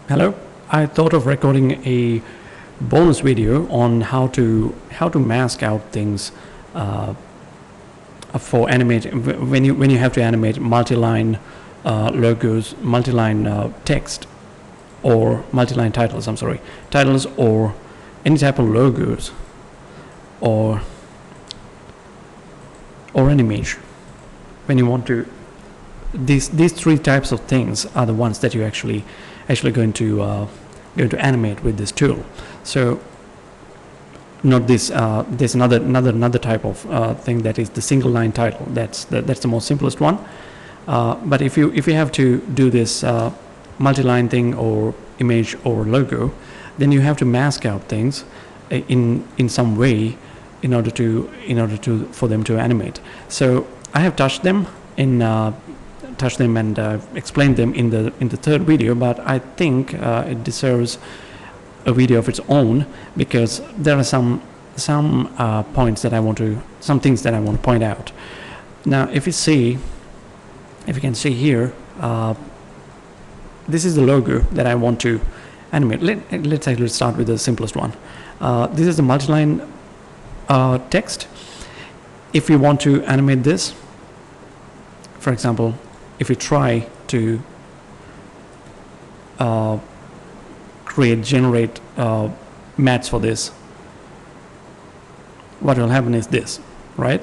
Hello. I thought of recording a bonus video on how to mask out things for animate when you have to animate multi-line logos, multi-line text, or multi-line titles. I'm sorry, titles or any type of logos or an image. When you want to, these three types of things are the ones that you actually going to animate with this tool. So not this. There's another type of thing that is the single line title. That's the most simplest one. But if you have to do this multi-line thing or image or logo, then you have to mask out things in some way in order to for them to animate. So I have touched them and explained them in the third video, but I think it deserves a video of its own, because there are some points that I want to, some things that I want to point out. Now, if you can see here, this is the logo that I want to animate. Let's actually start with the simplest one. This is the multi-line text. If you want to animate this, for example, if you try to generate mats for this, what will happen is this, right?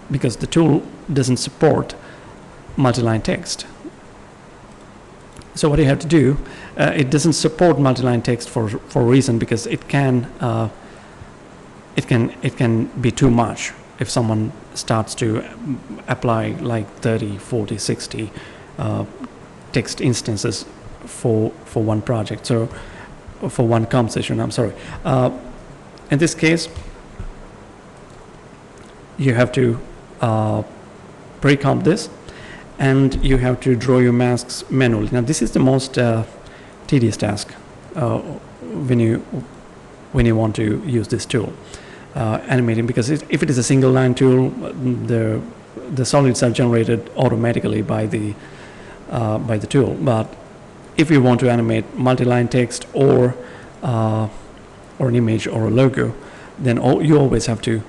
Because the tool doesn't support multi-line text. So what you have to do, it doesn't support multi-line text for a reason, because it can be too much if someone starts to apply like 30, 40, 60 text instances for one project, so for one composition. I'm sorry. In this case, you have to pre-comp this, and you have to draw your masks manually. Now, this is the most tedious task when you want to use this tool, animating, because if it is a single line tool, the solids are generated automatically by the tool. But if you want to animate multi-line text or an image or a logo, then you always have to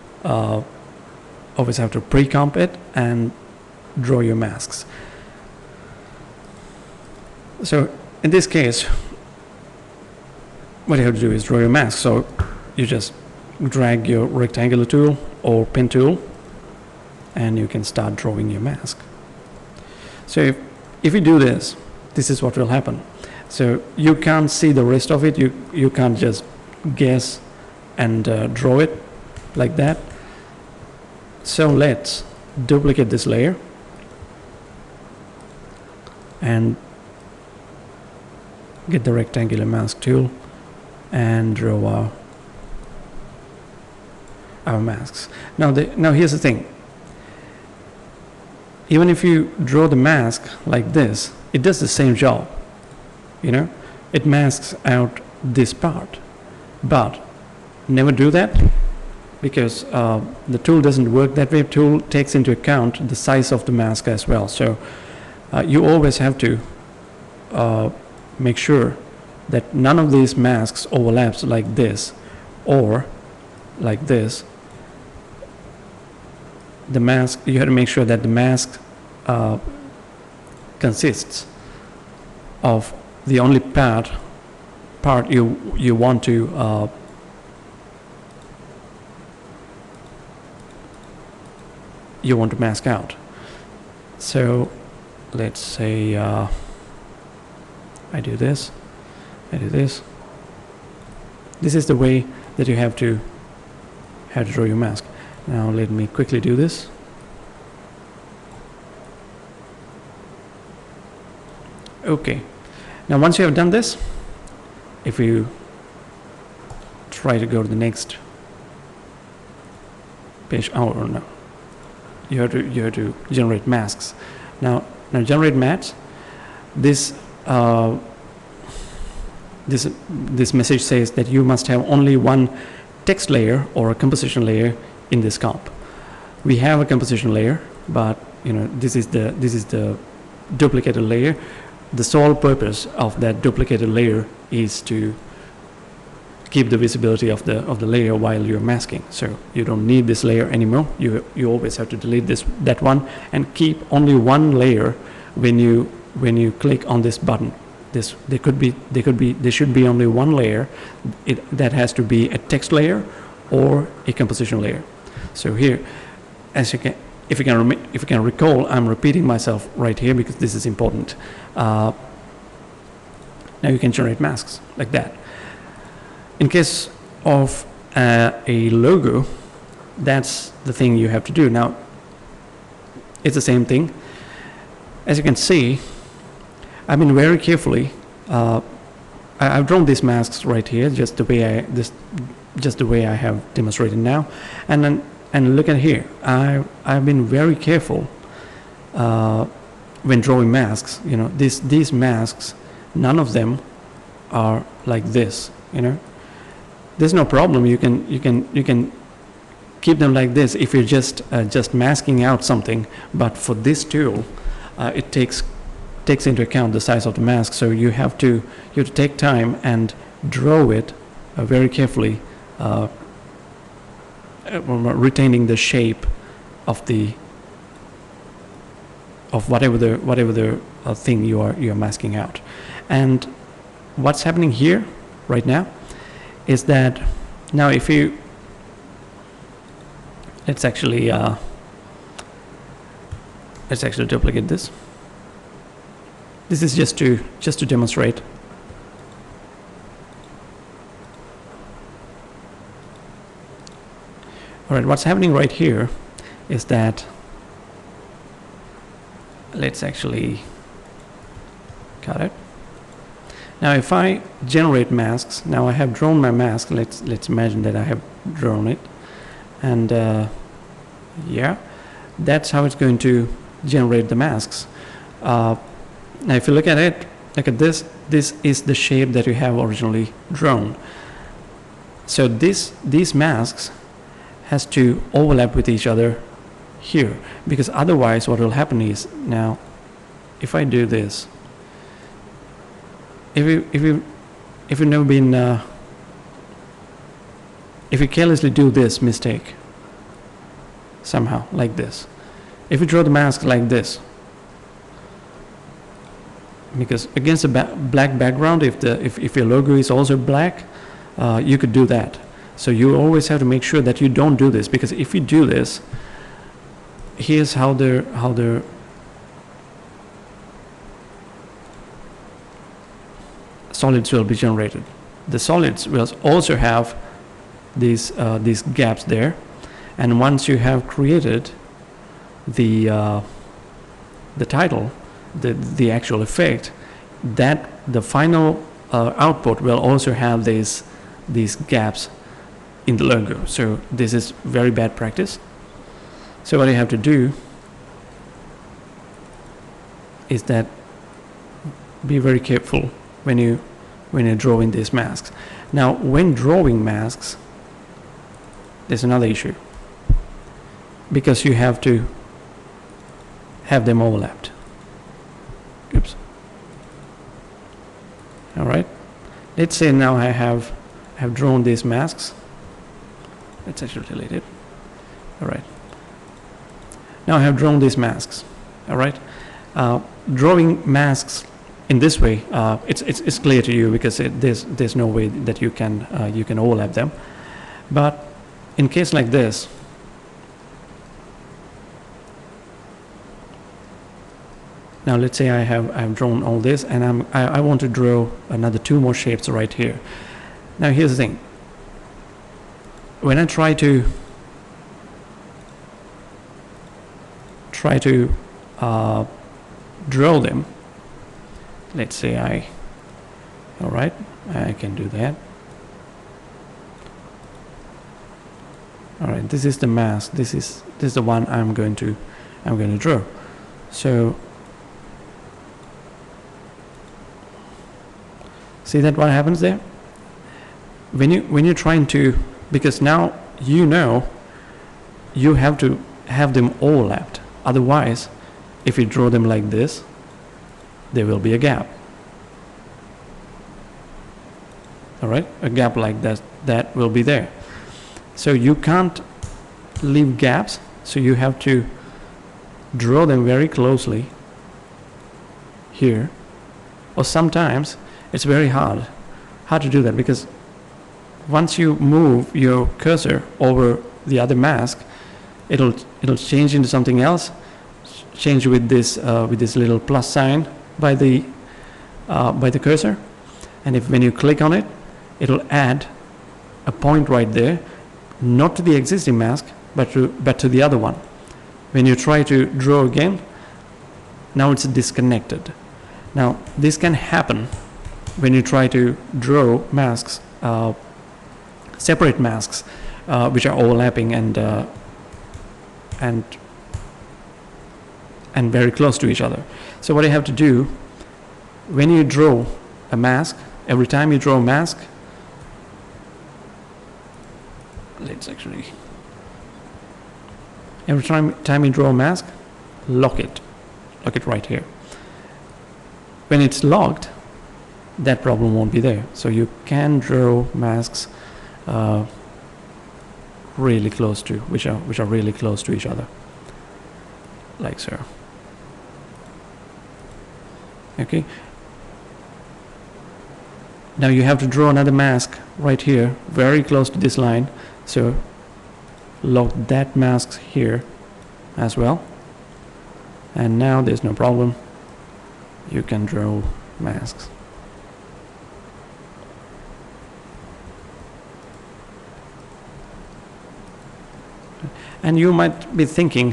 pre-comp it and draw your masks. So in this case, what you have to do is draw your mask. So you just drag your rectangular tool or pen tool, and you can start drawing your mask. So if you do this, this is what will happen. So you can't see the rest of it. You can't just guess and draw it like that. So let's duplicate this layer and get the rectangular mask tool and draw our masks. Now here's the thing. Even if you draw the mask like this, it does the same job. It masks out this part. But never do that, because the tool doesn't work that way. The tool takes into account the size of the mask as well. So you always have to make sure that none of these masks overlaps like this or like this. The mask, you have to make sure that the mask consists of the only part you want to mask out. So let's say I do this. This is the way that you have to draw your mask. Now let me quickly do this. Okay. Now once you have done this, if you try to go to the next page, oh no, you have to generate masks. Now generate mats. This message says that you must have only one text layer or a composition layer in this comp. We have a composition layer, but this is the duplicated layer. the sole purpose of that duplicated layer is to keep the visibility of the layer while you're masking. So you don't need this layer anymore. You always have to delete that one and keep only one layer when you click on this button. There should be only one layer. That has to be a text layer or a composition layer. So here, if you can recall, I'm repeating myself right here because this is important. Now you can generate masks like that. In case of a logo, that's the thing you have to do. Now, it's the same thing. As you can see, I've been very carefully. I've drawn these masks right here, just the way I have demonstrated now, and look at here. I've been very careful when drawing masks. You know, these masks, none of them are like this. You know, there's no problem. You can keep them like this if you're just masking out something. But for this tool, it takes into account the size of the mask, so you have to take time and draw it very carefully, retaining the shape of whatever the thing you are masking out. And what's happening here right now is that now if you let's actually duplicate this. This is just to demonstrate. All right, what's happening right here is that let's actually cut it. Now if I generate masks, now I have drawn my mask. Let's imagine that I have drawn it, and yeah, that's how it's going to generate the masks. Now if you look at it, look at this is the shape that you have originally drawn. So these masks has to overlap with each other here, because otherwise what will happen is, now if I do this, if you've never been if you carelessly do this mistake somehow like this, if you draw the mask like this, because against a black background, if your logo is also black, you could do that. So you always have to make sure that you don't do this, because if you do this, here's how the solids will be generated. The solids will also have these gaps there, and once you have created the title, the actual effect, that the final output will also have these gaps in the logo. So this is very bad practice. So what you have to do is that be very careful when you're drawing these masks. Now when drawing masks, there's another issue, because you have to have them overlapped. Oops. All right. Let's say now I have drawn these masks. Let's actually delete it. All right. Now I have drawn these masks. All right. Drawing masks in this way, it's clear to you, because there's no way that you can overlap them. But in case like this, now let's say I've drawn all this, and I want to draw another 2 more shapes right here. Now here's the thing. When I try to draw them, let's say all right, I can do that. All right, this is the mask. This is the one I'm going to draw. So see that what happens there? When you're trying to, because now you know you have to have them overlapped. Otherwise, if you draw them like this, there will be a gap. All right, a gap like that will be there. So you can't leave gaps, so you have to draw them very closely here. Or sometimes it's very hard to do that, because once you move your cursor over the other mask, it'll change into something else, change with this little plus sign by the cursor, and when you click on it, it'll add a point right there, not to the existing mask, but to the other one. When you try to draw again, now it's disconnected. Now this can happen when you try to draw masks, separate masks, which are overlapping and very close to each other. So what you have to do, when you draw a mask, every time you draw a mask, every time you draw a mask, lock it right here. When it's locked, that problem won't be there. So you can draw masks really close to, which are really close to each other, like so. Okay. Now you have to draw another mask right here, very close to this line. So lock that mask here as well. And now there's no problem. You can draw masks. And you might be thinking,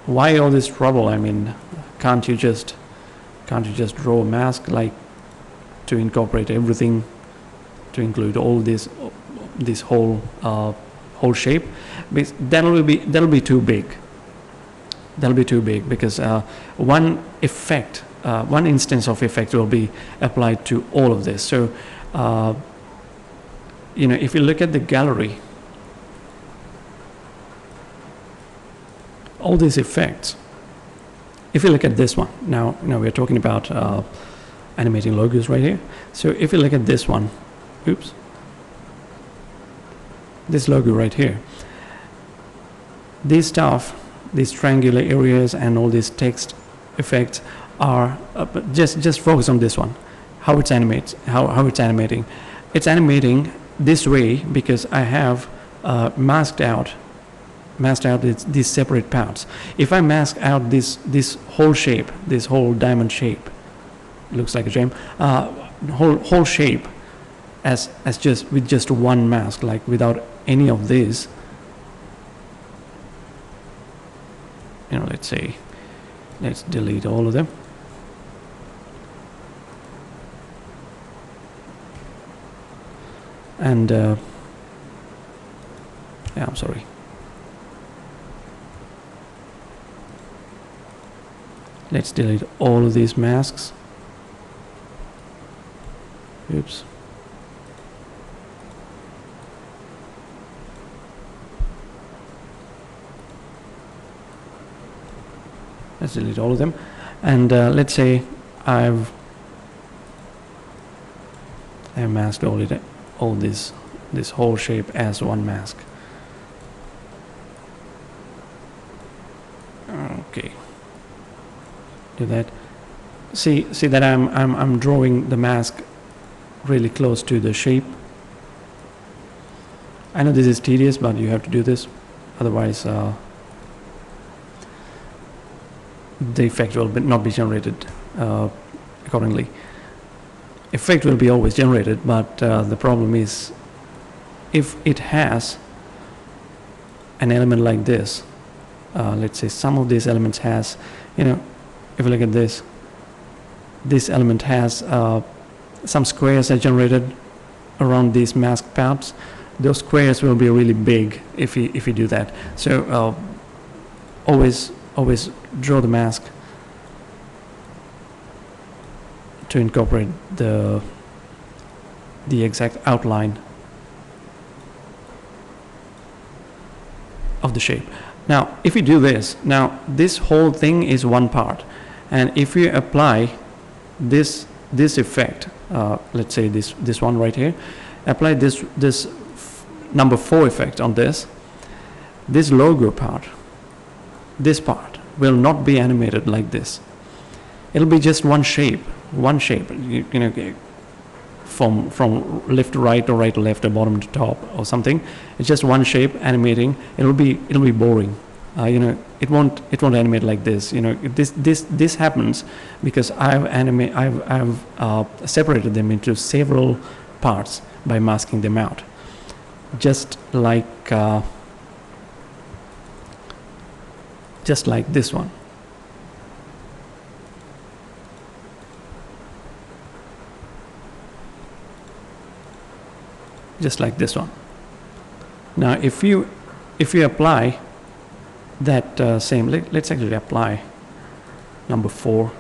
why all this trouble? I mean, can't you just draw a mask, like, to incorporate everything, to include all this whole shape? That'll be too big. That'll be too big, because one instance of effect will be applied to all of this. So if you look at the gallery, all these effects, if you look at this one, now we're talking about animating logos right here. So if you look at this one, this logo right here, these triangular areas and all these text effects are just focus on this one, how it's animating. It's animating this way because I have masked out these separate parts. If I mask out this whole shape, this whole diamond shape, looks like a gem, whole shape as just one mask, like without any of these, let's delete all of them. And I'm sorry. Let's delete all of these masks. Oops. Let's delete all of them. And let's say I masked all this whole shape as one mask. Okay. Do that. See that I'm drawing the mask really close to the shape. I know this is tedious, but you have to do this, otherwise the effect will not be generated accordingly. Effect will be always generated, but the problem is, if it has an element like this, let's say some of these elements has, if you look at this element has some squares are generated around these mask parts. Those squares will be really big if you do that. So always draw the mask to incorporate the exact outline of the shape. Now if you do this, now this whole thing is one part, And if you apply this effect, let's say this one right here, apply this number 4 effect on this logo part, this part will not be animated like this. It'll be just one shape, you know, from left to right or right to left or bottom to top or something. It's just one shape animating. It'll be boring. You know, it won't animate like this. You know, this happens because I've separated them into several parts by masking them out, just like this one. Just like this one. Now if you apply that same, let's actually apply number 4.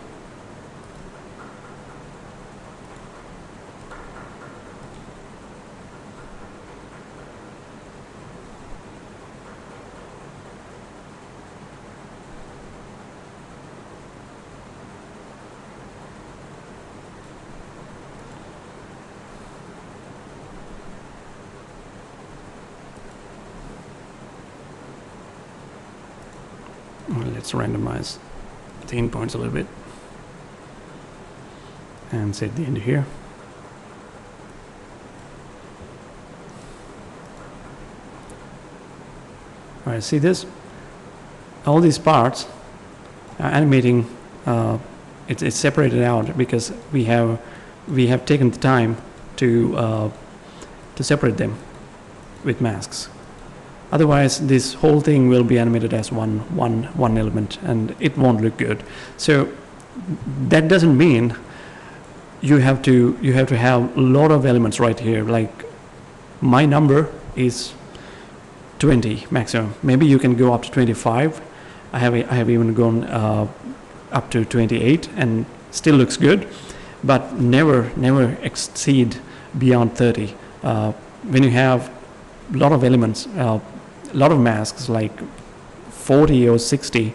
Let's randomize the endpoints a little bit and set the end here. All right, see this? All these parts are animating. It's separated out because we have taken the time to separate them with masks. Otherwise, this whole thing will be animated as one element, and it won't look good. So that doesn't mean you have to have a lot of elements right here. Like my number is 20 maximum. Maybe you can go up to 25. I have even gone up to 28, and still looks good, but never exceed beyond 30. When you have a lot of elements, a lot of masks like 40 or 60,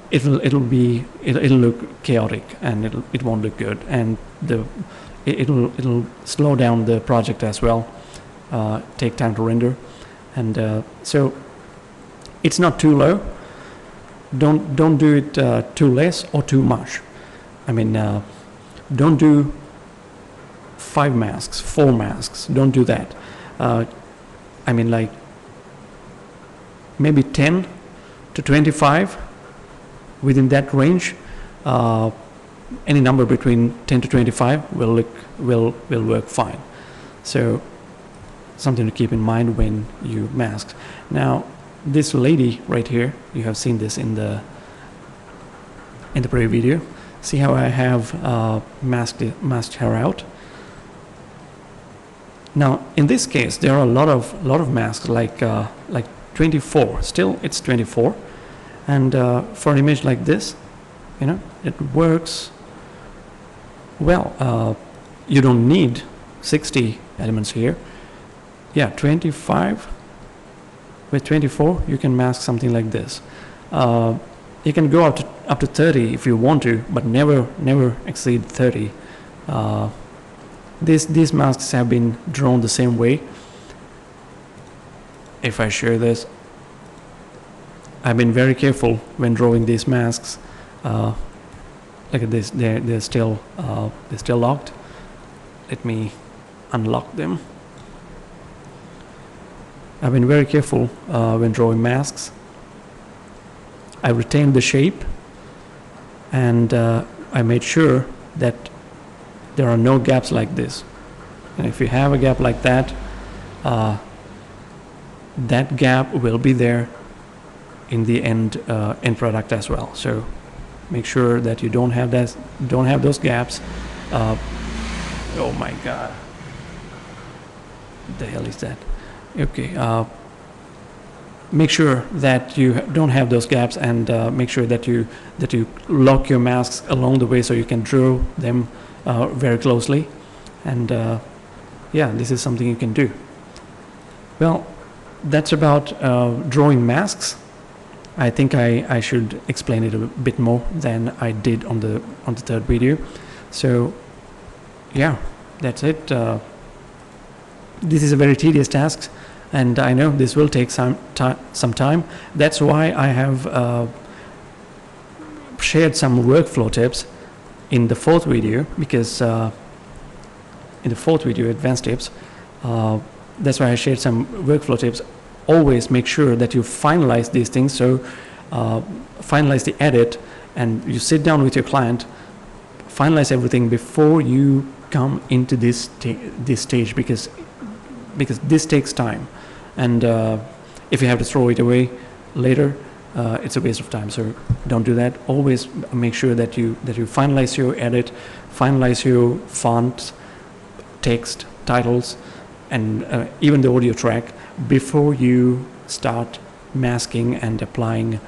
it'll look chaotic, and it won't look good, and it'll slow down the project as well, take time to render, and so it's not too low. Don't do it too less or too much. I mean, don't do 5 masks, 4 masks. Don't do that. I mean, like maybe 10 to 25, within that range. Any number between 10 to 25 will work fine. So something to keep in mind when you mask. Now this lady right here, you have seen this in the previous video. See how I have masked her out. Now in this case there are a lot of masks, like 24. Still it's 24, and for an image like this, you know, it works well. You don't need 60 elements here. Yeah, 25. With 24 you can mask something like this. You can go up to 30 if you want to, but never exceed 30. These masks have been drawn the same way. If I share this, I've been very careful when drawing these masks. Look at this, they're still locked. Let me unlock them. I've been very careful when drawing masks. I retained the shape, and I made sure that there are no gaps like this. And if you have a gap like that, that gap will be there in the end product as well. So make sure that you don't have those gaps. Oh my God, what the hell is that? Okay, make sure that you don't have those gaps, and make sure that you lock your masks along the way so you can draw them very closely. And yeah, this is something you can do. Well, that's about drawing masks. I think I should explain it a bit more than I did on the third video. So yeah, that's it. This is a very tedious task, and I know this will take some time. That's why I have shared some workflow tips in the fourth video, because in the fourth video, advanced tips, that's why I shared some workflow tips. Always make sure that you finalize these things. So finalize the edit, and you sit down with your client, finalize everything before you come into this stage, because this takes time, and if you have to throw it away later, it's a waste of time. So don't do that. Always make sure that you finalize your edit, finalize your fonts, text, titles, and even the audio track before you start masking and applying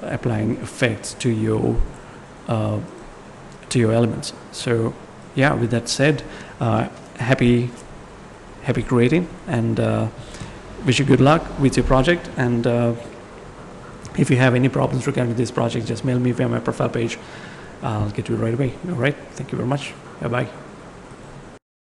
effects to your elements. So yeah, with that said, happy creating, and wish you good luck with your project. And if you have any problems regarding this project, just mail me via my profile page. I'll get to it right away. All right, thank you very much. Bye bye.